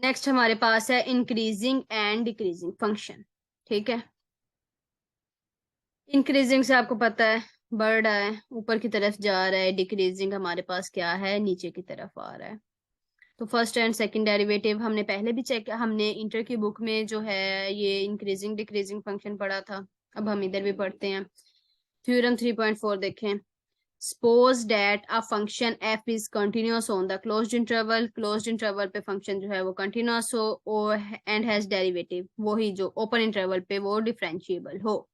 Next हमारे पास है increasing and decreasing function. ठीक है, इंक्रीजिंग से आपको पता है बढ़ रहा है, ऊपर की तरफ जा रहा है। डिक्रीजिंग हमारे पास क्या है, नीचे की तरफ आ रहा है। तो फर्स्ट एंड सेकंड डेरिवेटिव हमने पहले भी चेक, हमने इंटर की बुक में जो है ये इंक्रीजिंग डिक्रीजिंग फंक्शन पढ़ा था। अब हम इधर भी पढ़ते हैं। थ्योरम 3.4 देखें। Suppose date a function F is continuous on the closed interval पे फंक्शन जो है वो कंटिन्यूअस हो और एंड हैज डेरिवेटिव, वही जो ओपन इंटरवल पे वो डिफरेंशिएबल हो।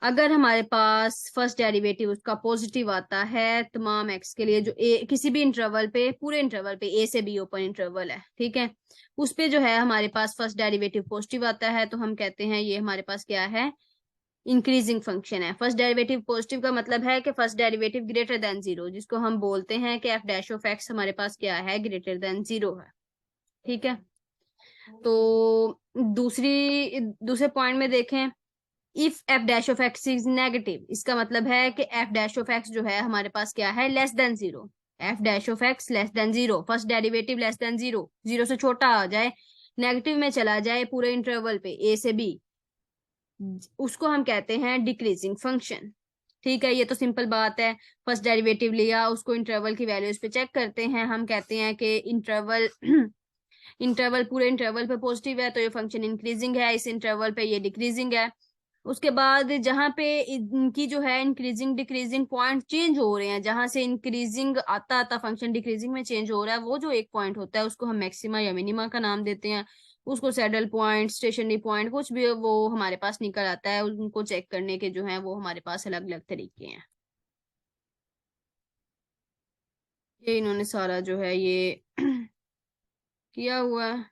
अगर हमारे पास फर्स्ट डेरिवेटिव उसका पॉजिटिव आता है तमाम एक्स के लिए, जो ए किसी भी इंटरवल पे, पूरे इंटरवल पे, ए से बी ओपन इंटरवल है, ठीक है, उस पे जो है हमारे पास फर्स्ट डेरिवेटिव पॉजिटिव आता है, तो हम कहते हैं ये हमारे पास क्या है, इंक्रीजिंग फंक्शन है। फर्स्ट डेरिवेटिव पॉजिटिव का मतलब है कि first derivative greater than zero, जिसको हम बोलते हैं कि एफ डैश ऑफ एक्स हमारे पास क्या है, ग्रेटर देन जीरो है। ठीक है, तो दूसरे पॉइंट में देखें, if F dash of x is negative, इसका मतलब है कि एफ डैश ऑफ एक्स जो है हमारे पास क्या है, less than zero. F dash of x less than zero, first derivative less than zero, zero से छोटा आ जाए, नेगेटिव में चला जाए पूरे इंटरवल पे ए से बी, उसको हम कहते हैं डिक्रीजिंग फंक्शन। ठीक है, ये तो सिंपल बात है। फर्स्ट डेरिवेटिव लिया, उसको इंटरवल की वैल्यूज पे चेक करते हैं, हम कहते हैं कि इंटरवल इंटरवल पूरे इंटरवल पे पॉजिटिव है तो ये फंक्शन इंक्रीजिंग है, इस इंटरवल पे ये डिक्रीजिंग है। उसके बाद जहां पे इनकी जो है इंक्रीजिंग डिक्रीजिंग पॉइंट चेंज हो रहे हैं, जहां से इंक्रीजिंग आता आता फंक्शन डिक्रीजिंग में चेंज हो रहा है, वो जो एक पॉइंट होता है उसको हम मैक्सिमा या मिनिमा का नाम देते हैं। उसको सैडल पॉइंट, स्टेशनरी पॉइंट, कुछ भी वो हमारे पास निकल आता है, उनको चेक करने के जो है वो हमारे पास अलग अलग तरीके हैं। ये इन्होंने सारा जो है ये किया हुआ है,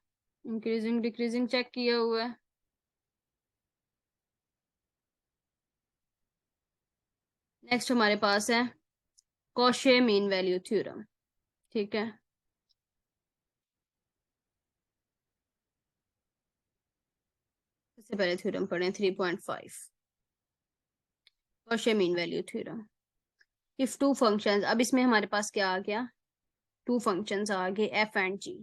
इंक्रीजिंग डिक्रीजिंग चेक किया हुआ है। नेक्स्ट हमारे पास है कॉशे मीन वैल्यू थ्योरम। ठीक है, सबसे पहले थ्योरम पढ़े 3.5, Cauchy mean value theorem. If two functions, अब इसमें हमारे पास क्या आ गया, टू फंक्शंस आ गए एफ एंड जी,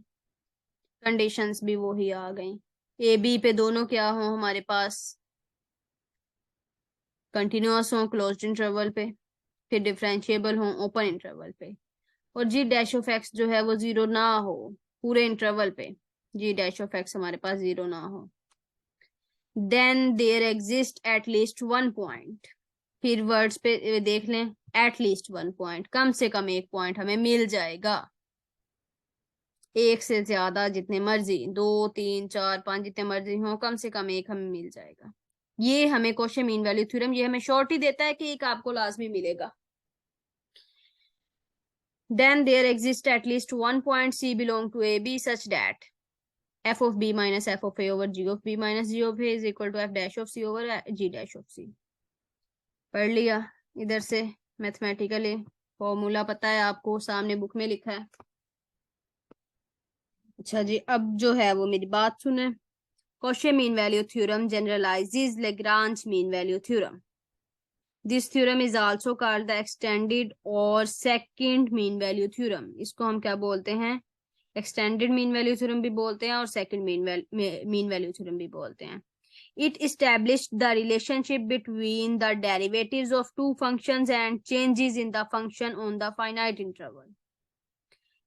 कंडीशंस भी वही आ गई। ए बी पे दोनों क्या हो हमारे पास, कंटिन्यूअस हो क्लोज्ड इंटरवल पे, फिर डिफरेंशिएबल हो ओपन इंटरवल पे, और जी डैश ऑफ एक्स जो है वो जीरो ना हो पूरे इंटरवल पे, जी डैश ऑफ एक्स हमारे पास जीरो ना हो। Then there exist at least one point, फिर वर्ड्स पे देख लें, एट लीस्ट वन पॉइंट, कम से कम एक पॉइंट हमें मिल जाएगा। एक से ज्यादा जितने मर्जी, दो तीन चार पांच जितने मर्जी हो, कम से कम एक हमें मिल जाएगा। ये हमें कॉशे मीन वैल्यू थ्योरम ये हमें श्योरिटी देता है कि एक आपको लाजमी मिलेगा। Then there exist at least one point c belong to a b such that f of b minus f of a over g of b minus g of a is equal to f dash of C over g dash of c. पढ़ लिया इधर से mathematically, formula पता है आपको, सामने book में लिखा है। अच्छा जी, अब जो है वो मेरी बात सुने। Cauchy mean value theorem generalizes Lagrange mean value theorem. This theorem is also called the extended or second mean value theorem. इसको हम क्या बोलते हैं, extended mean value theorem भी बोलते हैं और second mean value theorem भी बोलते हैं। It established the relationship between the derivatives of two functions and changes in the function on the finite interval.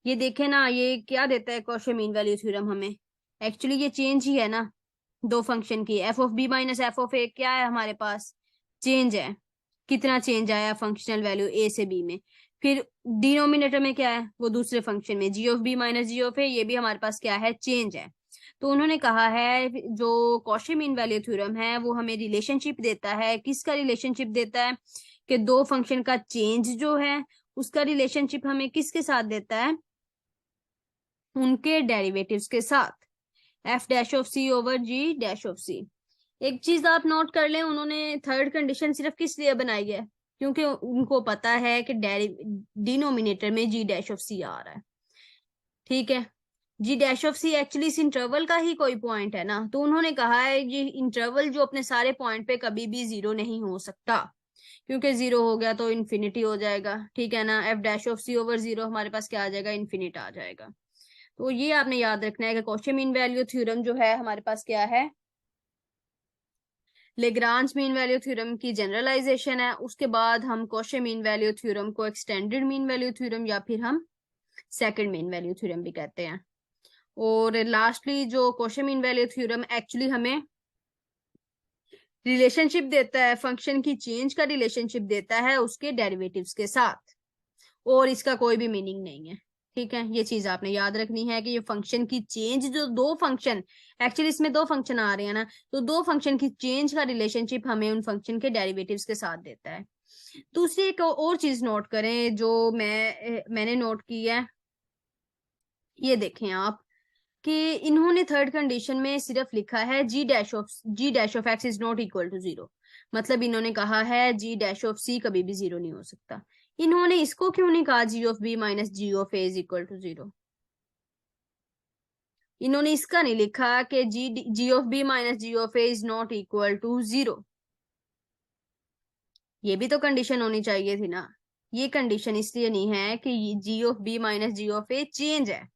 ये देखे ना, ये क्या देता है Cauchy mean value theorem हमें, एक्चुअली ये चेंज ही है ना दो फंक्शन की, f of b minus f of a क्या है हमारे पास, चेंज है। कितना चेंज आया फंक्शनल वैल्यू ए से बी में, फिर डिनोमिनेटर में क्या है, वो दूसरे फंक्शन में g of b minus g of a, ये भी हमारे पास क्या है, चेंज है। तो उन्होंने कहा है जो कॉशी मीन वैल्यू थ्योरम है वो हमें रिलेशनशिप देता है, किसका रिलेशनशिप देता है, कि दो फंक्शन का चेंज जो है उसका रिलेशनशिप हमें किसके साथ देता है, उनके डेरिवेटिव्स के साथ, f dash of C over g dash of c. एक चीज आप नोट कर लें, उन्होंने थर्ड कंडीशन सिर्फ किस लिए बनाई है, क्योंकि उनको पता है कि डिनोमिनेटर में जी डैश ऑफ सी आ रहा है। ठीक है, g dash of C actually इस इंटरवल का ही कोई पॉइंट है ना, तो उन्होंने कहा है ये इंटरवल जो अपने सारे पॉइंट पे कभी भी जीरो नहीं हो सकता, क्योंकि जीरो हो गया तो इन्फिनिटी हो जाएगा। ठीक है ना, F dash of C over zero हमारे पास क्या आ जाएगा, इन्फिनिट आ जाएगा। तो ये आपने याद रखना है कि कॉची मीन वैल्यू थ्योरम जो है हमारे पास क्या है, लेग्रांज मीन वैल्यू थ्योरम की जनरलाइजेशन है। उसके बाद हम कॉची मीन वैल्यू थ्योरम को एक्सटेंडेड मीन वैल्यू थ्योरम या फिर हम सेकंड मीन वैल्यू थ्योरम भी कहते हैं। और लास्टली जो Cauchy mean value theorem actually हमें रिलेशनशिप देता है, फंक्शन की चेंज का रिलेशनशिप देता है उसके डेरिवेटिव्स के साथ, और इसका कोई भी मीनिंग नहीं है। ठीक है, ये चीज आपने याद रखनी है कि ये फंक्शन की चेंज, जो दो फंक्शन, एक्चुअली इसमें दो फंक्शन आ रहे हैं ना, तो दो फंक्शन की चेंज का रिलेशनशिप हमें उन फंक्शन के डेरिवेटिव्स के साथ देता है। दूसरी एक और चीज नोट करें जो मैंने नोट की है, ये देखें आप कि इन्होंने थर्ड कंडीशन में सिर्फ लिखा है g dash of x is not equal to zero. मतलब इन्होंने कहा है जी डैश ऑफ सी कभी भी जीरो नहीं हो सकता। इन्होंने इसको क्यों नहीं कहा g of b minus g of a is equal to zero? इन्होंने इसका नहीं लिखा कि g of b minus g of a is not equal to zero. ये भी तो कंडीशन होनी चाहिए थी ना। ये कंडीशन इसलिए नहीं है कि g of b minus g of a change है।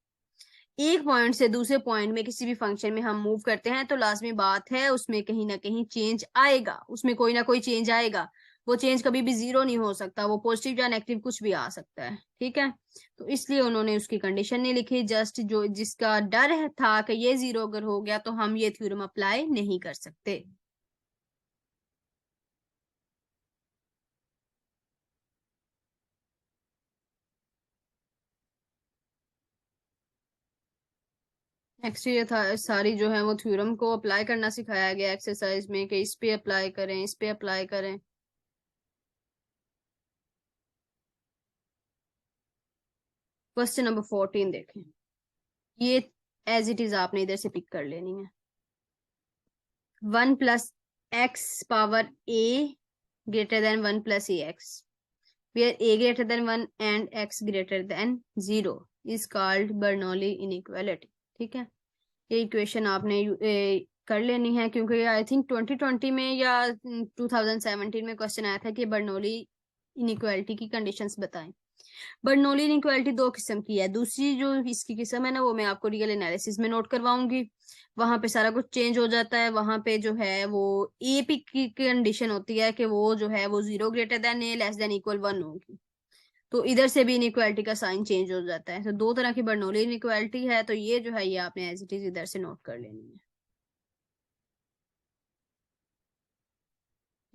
एक पॉइंट से दूसरे पॉइंट में किसी भी फंक्शन में हम मूव करते हैं तो लाजमी बात है उसमें कहीं ना कहीं चेंज आएगा, उसमें कोई ना कोई चेंज आएगा। वो चेंज कभी भी जीरो नहीं हो सकता, वो पॉजिटिव या नेगेटिव कुछ भी आ सकता है। ठीक है, तो इसलिए उन्होंने उसकी कंडीशन नहीं लिखी। जस्ट जो जिसका डर था कि ये जीरो अगर हो गया तो हम ये थ्योरम अप्लाई नहीं कर सकते। नेक्स्ट ये था, सारी जो है वो थ्योरम को अप्लाई करना सिखाया गया एक्सरसाइज में कि इस पे अप्लाई करें, इस पे अप्लाई करें। क्वेश्चन नंबर 14 देखें। ये एज इट इज आपने इधर से पिक कर लेनी है। 1 + x⁴ a greater than 1 + ax, where a greater than 1 and x greater than 0 is called Bernoulli inequality। ठीक है, ये इक्वेशन आपने कर लेनी है क्योंकि आई थिंक 2020 में या 2017 में क्वेश्चन आया था कि बर्नौली इनइक्वालिटी की कंडीशंस बताएं। बर्नौली इनइक्वालिटी दो किस्म की है। दूसरी जो इसकी किस्म है ना, वो मैं आपको रियल एनालिसिस में नोट करवाऊंगी। वहां पे सारा कुछ चेंज हो जाता है। वहां पे जो है वो ए पी की कंडीशन होती है कि वो जो है वो 0 ग्रेटर देन ए लेस देन इक्वल 1 होगी। तो इधर से भी इनइक्वालिटी का साइन चेंज हो जाता है। तो दो तरह की बर्नौली इनइक्वालिटी है, तो ये जो है ये आपने एज इट इज इधर से नोट कर लेनी है।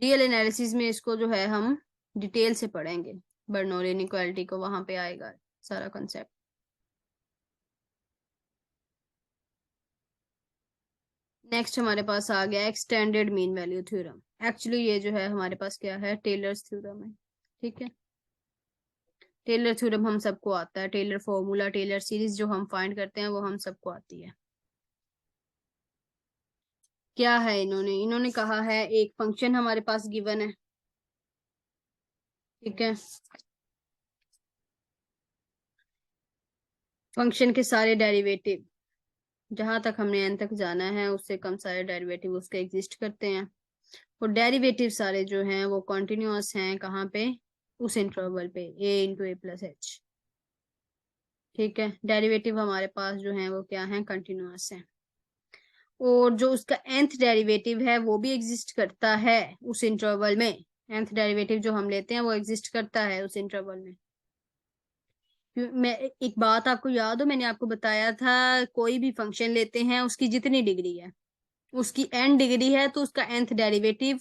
रियल एनालिसिस में इसको जो है हम डिटेल से पढ़ेंगे, बर्नौली इनइक्वालिटी को, वहां पे आएगा सारा कंसेप्ट। नेक्स्ट हमारे पास आ गया extended mean value theorem. Actually ये जो है हमारे पास क्या है, टेलर्स थ्योरम है। ठीक है, टेलर थ्योरम हम सबको आता है। टेलर फॉर्मूला, टेलर सीरीज जो हम फाइंड करते हैं वो हम सबको आती है। क्या है, इन्होंने कहा है एक फंक्शन हमारे पास गिवन है। ठीक है, फंक्शन के सारे डेरिवेटिव, जहां तक हमने एन तक जाना है उससे कम सारे डेरिवेटिव उसके एग्जिस्ट करते हैं। और डेरिवेटिव सारे जो हैं वो कॉन्टिन्यूअस हैं, कहाँ पे, उस इंटरवल पे a × a + h। ठीक है, डेरिवेटिव हमारे पास जो है वो क्या है, कंटिन्यूअस है। और जो उसका nth डेरिवेटिव है वो भी एग्जिस्ट करता है उस इंटरवल में। nth डेरिवेटिव जो हम लेते हैं वो एग्जिस्ट करता है उस इंटरवल में। मैं एक बात आपको याद हो, मैंने आपको बताया था कोई भी फंक्शन लेते हैं उसकी जितनी डिग्री है, उसकी n डिग्री है तो उसका nth डेरिवेटिव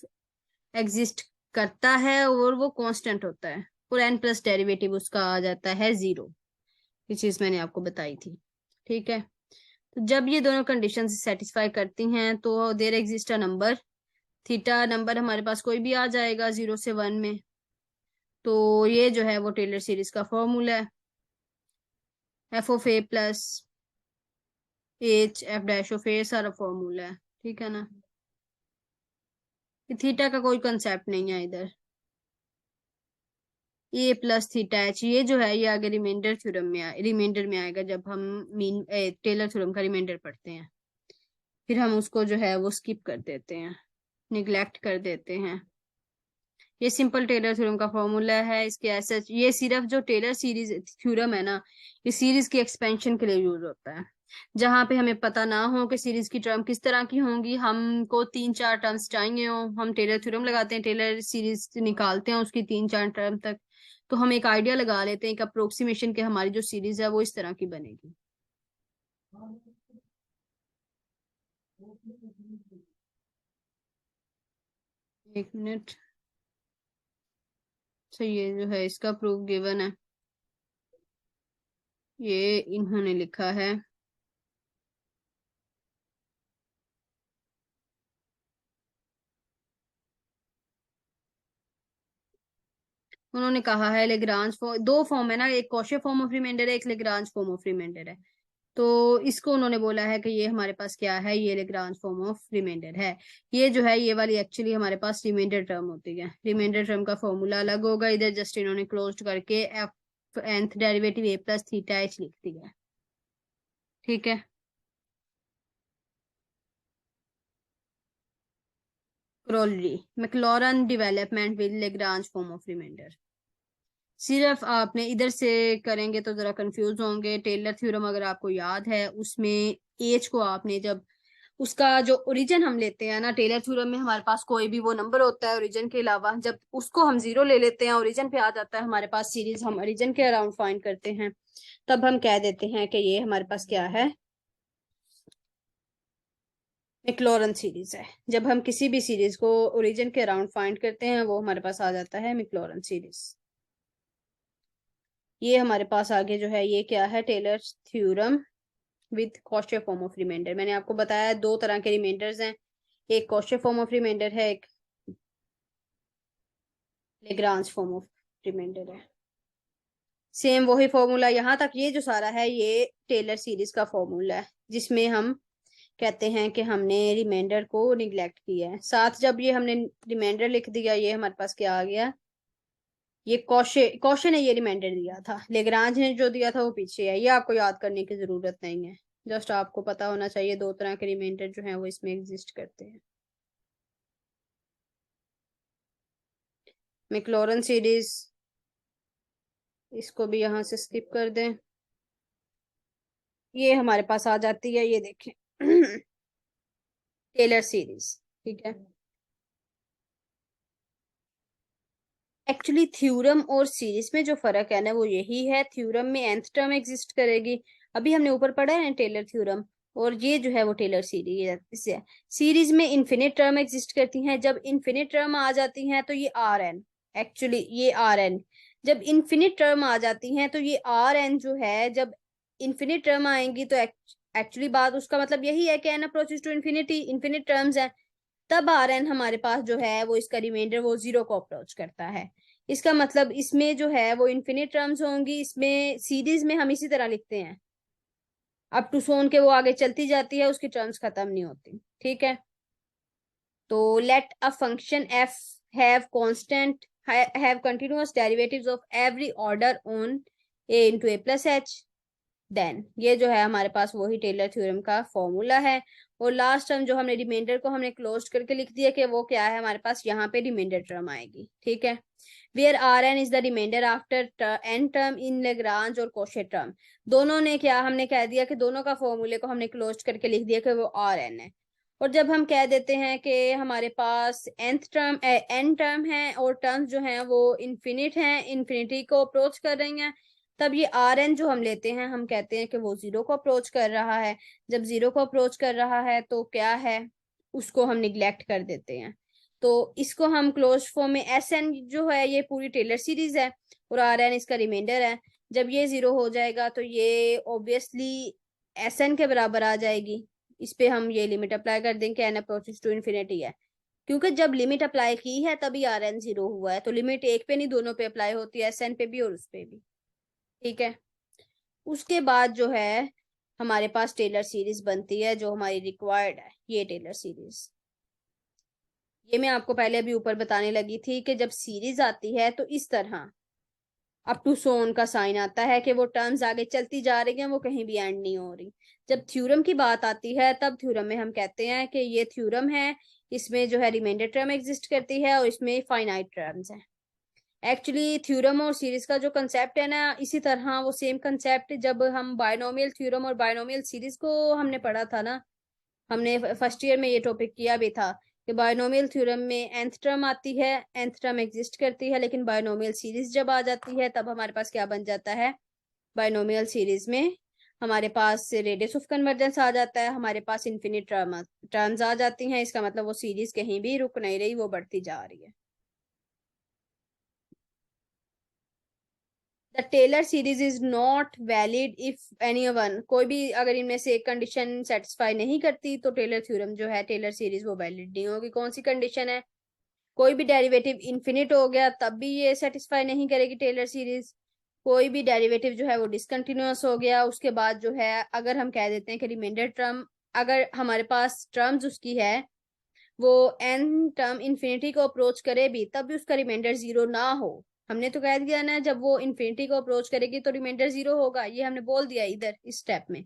एग्जिस्ट करता है और वो कांस्टेंट होता है, और n+ डेरिवेटिव उसका आ जाता है 0। ये चीज मैंने आपको बताई थी। ठीक है, तो जब ये दोनों कंडीशन सेटिस्फाई करती हैं तो there exist a number theta. Number हमारे पास कोई भी आ जाएगा 0 से 1 में। तो ये जो है वो टेलर सीरीज का फॉर्मूला है, f(a+h)f' सारा फॉर्मूला है। ठीक है ना, थीटा का कोई कंसेप्ट नहीं है इधर। a+θh ये जो है ये आगे रिमाइंडर थ्योरम में रिमाइंडर में आएगा जब हम मीन टेलर थ्योरम का रिमाइंडर पढ़ते हैं। फिर हम उसको जो है वो स्किप कर देते हैं, निग्लेक्ट कर देते हैं। ये सिंपल टेलर थ्योरम का फॉर्मूला है। इसके ऐसे ये सिर्फ जो टेलर सीरीज थ्योरम है ना, ये सीरीज की एक्सपेंशन के लिए यूज होता है। जहां पे हमें पता ना हो कि सीरीज की टर्म किस तरह की होंगी, हमको 3-4 टर्म्स चाहिए हो, हम टेलर थ्योरम लगाते हैं, टेलर सीरीज निकालते हैं उसकी 3-4 टर्म तक। तो हम एक आइडिया लगा लेते हैं, एक अप्रोक्सीमेशन के हमारी जो सीरीज है वो इस तरह की बनेगी। एक मिनट। तो ये जो है इसका प्रूफ गिवन है, ये इन्होंने लिखा है। उन्होंने कहा है लेग्रांज फॉर्म, दो फॉर्म है ना, एक कॉशे फॉर्म ऑफ रिमाइंडर है, एक लेग्रांज फॉर्म ऑफ रिमाइंडर है। तो इसको उन्होंने बोला है कि ये हमारे पास क्या है, ये लेग्रांज फॉर्म ऑफ रिमाइंडर है। ये जो है ये वाली एक्चुअली हमारे पास रिमाइंडर टर्म होती है। रिमाइंडर टर्म का फॉर्मूला अलग होगा, इधर जस्ट इन्होंने क्लोज करके f nth derivative a plus theta h लिख दिया है। ठीक है। Corollary Maclaurin development with Lagrange form of remainder. सिर्फ आपने इधर से करेंगे तो जरा कंफ्यूज होंगे। टेलर थ्योरम अगर आपको याद है, उसमें एज को आपने जब उसका जो ओरिजिन हम लेते हैं ना, टेलर थ्योरम में हमारे पास कोई भी वो नंबर होता है ओरिजिन के अलावा, जब उसको हम जीरो ले लेते हैं, ओरिजिन पे आ जाता है हमारे पास सीरीज, हम ओरिजिन के अराउंड फाइंड करते हैं, तब हम कह देते हैं कि ये हमारे पास क्या है, मैक्लॉरन सीरीज है। जब हम किसी भी सीरीज को ओरिजिन के अराउंड फाइंड करते हैं, वो हमारे पास आ जाता है मैक्लॉरन सीरीज। ये हमारे पास आगे जो है ये क्या है, Taylor theorem with Cauchy form of remainder. मैंने आपको बताया दो तरह के रिमाइंडर्स हैं, एक कॉशे फॉर्म ऑफ रिमाइंडर है, एक लेग्रांज फॉर्म ऑफ रिमाइंडर है। सेम वही फॉर्मूला यहाँ तक, ये जो सारा है ये टेलर सीरीज का फॉर्मूला है, जिसमें हम कहते हैं कि हमने रिमाइंडर को निग्लेक्ट किया है। साथ जब ये हमने रिमाइंडर लिख दिया, ये हमारे पास क्या आ गया, ये कौशे कौशे ने ये रिमाइंडर दिया था, लेग्रांज ने जो दिया था वो पीछे है। ये आपको याद करने की जरूरत नहीं है, जस्ट आपको पता होना चाहिए दो तरह के रिमाइंडर जो है वो इसमें एग्जिस्ट करते हैं। मैक्लॉरन सीरीज, इसको भी यहां से स्किप कर दें, ये हमारे पास आ जाती है, ये देखें टेलर सीरीज। ठीक है। एक्चुअली थ्योरम और सीरीज में जो फर्क है ना वो यही है, थ्योरम में nth टर्म एग्जिस्ट करेगी, अभी हमने ऊपर पढ़ा है ना टेलर थ्योरम, और ये जो है वो टेलर सीरीज है। सीरीज में इन्फिनिट टर्म एग्जिस्ट करती हैं, जब इन्फिनिट टर्म आ जाती हैं तो ये आर एन, एक्चुअली ये आर एन, जब इन्फिनिट टर्म आ जाती हैं तो ये आर एन जो है, जब इन्फिनिट टर्म आएंगी तो एक्चुअली बात उसका मतलब यही है कि n approaches to infinity, infinite terms है, तब आर एन हमारे पास जो है वो इसका रिमाइंडर वो जीरो को अप्रोच करता है। इसका मतलब इसमें जो है वो इन्फिनिट टर्म्स होंगी, इसमें सीरीज में हम इसी तरह लिखते हैं, अप टू सोन के वो आगे चलती जाती है, उसकी टर्म्स खत्म नहीं होती। ठीक है। तो let a function f have constant have continuous derivatives of every order on a into a plus h, then ये जो है हमारे पास वही टेलर थ्योरम का फॉर्मूला है। और लास्ट टर्म जो हमने रिमाइंडर को हमने क्लोज करके लिख दिया कि वो क्या है, हमारे पास यहाँ पे रिमाइंडर टर्म आएगी। ठीक है। Where R n is the remainder after n term in Lagrange और कोशे टर्म। दोनों ने क्या हमने कह दिया कि दोनों का फॉर्मूले को हमने क्लोज करके लिख दिया कि वो आर एन है। और जब हम कह देते हैं कि हमारे पास nth टर्म एन टर्म है और टर्म्स जो हैं वो इन्फिनिट हैं, इन्फिनिटी को अप्रोच कर रही हैं, तब ये आर एन जो हम लेते हैं हम कहते हैं कि वो जीरो को अप्रोच कर रहा है। जब जीरो को अप्रोच कर रहा है तो क्या है, उसको हम निग्लेक्ट कर देते हैं। तो इसको हम क्लोज फॉर्म में एस एन जो है ये पूरी टेलर सीरीज है और आर एन इसका रिमाइंडर है। जब ये जीरो हो जाएगा तो ये ऑब्वियसली एस एन के बराबर आ जाएगी। इस पे हम ये लिमिट अप्लाई कर देंगे, एन अप्रोचेस टू इन्फिनिटी है, क्योंकि जब लिमिट अप्लाई की है तभी आर एन जीरो हुआ है, तो लिमिट एक पे नहीं दोनों पे अप्लाई होती है, एस एन पे भी और उस पे भी। ठीक है। उसके बाद जो है हमारे पास टेलर सीरीज बनती है जो हमारी रिक्वायर्ड है, ये टेलर सीरीज। ये मैं आपको पहले अभी ऊपर बताने लगी थी कि जब सीरीज आती है तो इस तरह अप टू सो ऑन का साइन आता है कि वो टर्म्स आगे चलती जा रही हैं, वो कहीं भी एंड नहीं हो रही। जब थ्योरम की बात आती है तब थ्योरम में हम कहते हैं कि ये थ्योरम है, इसमें जो है रिमाइंडर टर्म एग्जिस्ट करती है और इसमें फाइनाइट टर्म्स हैं। एक्चुअली थ्योरम और सीरीज का जो कंसेप्ट है ना, इसी तरह वो सेम कंसेप्ट जब हम बायनोमियल थ्योरम और बायनोमियल सीरीज को हमने पढ़ा था ना, हमने फर्स्ट ईयर में ये टॉपिक किया भी था कि बायनोमियल थ्योरम में nth टर्म आती है, nth टर्म एग्जिस्ट करती है, लेकिन बायनोमियल सीरीज जब आ जाती है तब हमारे पास क्या बन जाता है, बायनोमियल सीरीज में हमारे पास रेडियस ऑफ कन्वर्जेंस आ जाता है, हमारे पास इन्फिनिट टर्म्स आ जाती हैं। इसका मतलब वो सीरीज कहीं भी रुक नहीं रही, वो बढ़ती जा रही है। The Taylor series is not valid if any one, कोई भी अगर इनमें से एक कंडीशन सेटिस्फाई नहीं करती तो टेलर थ्योरम जो है, टेलर सीरीज वो वैलिड नहीं होगी। कौन सी कंडीशन है? कोई भी डेरिवेटिव इन्फिनिट हो गया तब भी ये सेटिस्फाई नहीं करेगी टेलर सीरीज। कोई भी डेरिवेटिव जो है वो डिसकंटिन्यूअस हो गया, उसके बाद जो है अगर हम कह देते हैं कि रिमाइंडर टर्म, अगर हमारे पास टर्म्स उसकी है वो एन टर्म इन्फिनिटी को अप्रोच करे भी तब भी उसका रिमाइंडर जीरो ना हो, हमने तो कह दिया ना जब वो इन्फिनिटी को अप्रोच करेगी तो रिमाइंडर जीरो होगा, ये हमने बोल दिया इधर इस स्टेप में।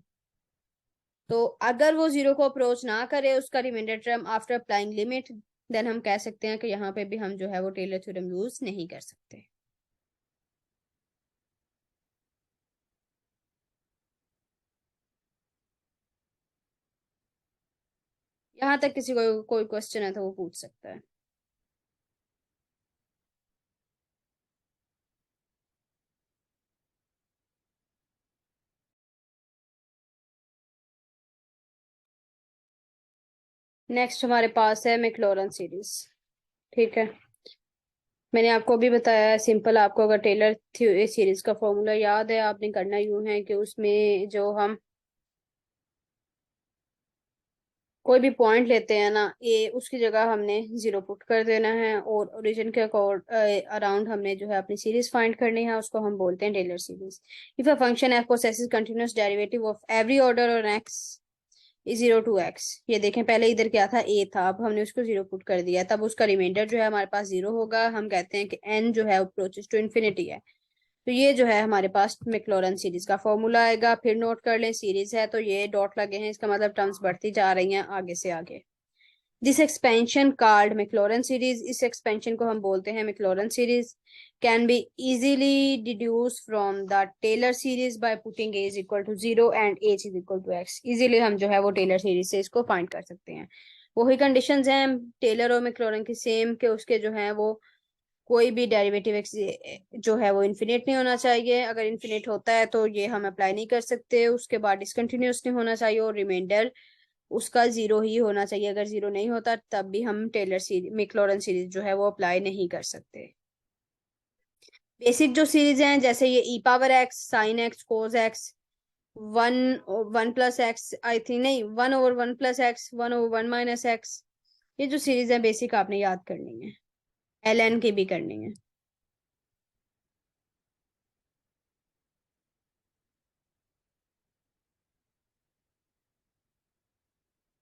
तो अगर वो जीरो को अप्रोच ना करे उसका remainder term after applying limit, then हम कह सकते हैं कि यहाँ पे भी हम जो है वो टेलर थ्योरम यूज नहीं कर सकते। यहाँ तक किसी को कोई क्वेश्चन है तो वो पूछ सकता है। नेक्स्ट हमारे पास है मैक्लॉरन सीरीज। ठीक है, मैंने आपको अभी बताया है सिंपल, आपको अगर टेलर सीरीज का फॉर्मूला याद है, आपने करना यूं है कि उसमें जो हम कोई भी पॉइंट लेते हैं ना ए, उसकी जगह हमने जीरो पुट कर देना है और ओरिजिन के अराउंड हमने जो है अपनी सीरीज फाइंड करनी है, उसको हम बोलते हैं Taylor series. If a function f possesses continuous derivative of every order on x is zero to x, ये देखें पहले इधर क्या था, ए था, अब हमने उसको जीरो पुट कर दिया, तब उसका रिमाइंडर जो है हमारे पास जीरो होगा। हम कहते हैं कि एन जो है अप्रोचेस टू इन्फिनिटी है। तो ये जो है हमारे पास मैक्लॉरन सीरीज का फॉर्मूला आएगा। फिर नोट कर लें, सीरीज है तो ये डॉट लगे हैं, इसका मतलब टर्म्स बढ़ती जा रही हैं आगे से आगे। This expansion called Maclaurin series, इस एक्सपेंशन को हम बोलते हैं Maclaurin series. Can be easily deduce from the Taylor series by putting a is equal to zero and h is equal to x. Easily हम जो है वो टेलर सीरीज से इसको फाइंड कर सकते हैं। वही कंडीशंस हैं टेलर और मैक्लॉरन की सेम, के उसके जो है वो कोई भी डेरिवेटिव जो है वो इन्फिनिट नहीं होना चाहिए, अगर इन्फिनिट होता है तो ये हम अप्लाई नहीं कर सकते। उसके बाद डिसकंटिन्यूस नहीं होना चाहिए और रिमाइंडर उसका जीरो ही होना चाहिए। अगर जीरो नहीं होता तब भी हम टेलर सीरीज मैक्लॉरन सीरीज जो है वो अप्लाई नहीं कर सकते। बेसिक जो सीरीज हैं जैसे ये e power x, sine x, cos x, one one plus x, I think नहीं, one over one plus x, one over one minus x, ये जो सीरीज है बेसिक आपने याद करनी है, एल एन की भी करनी है।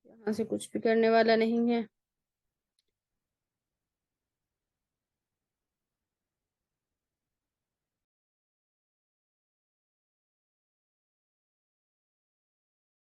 यहाँ से कुछ भी करने वाला नहीं है।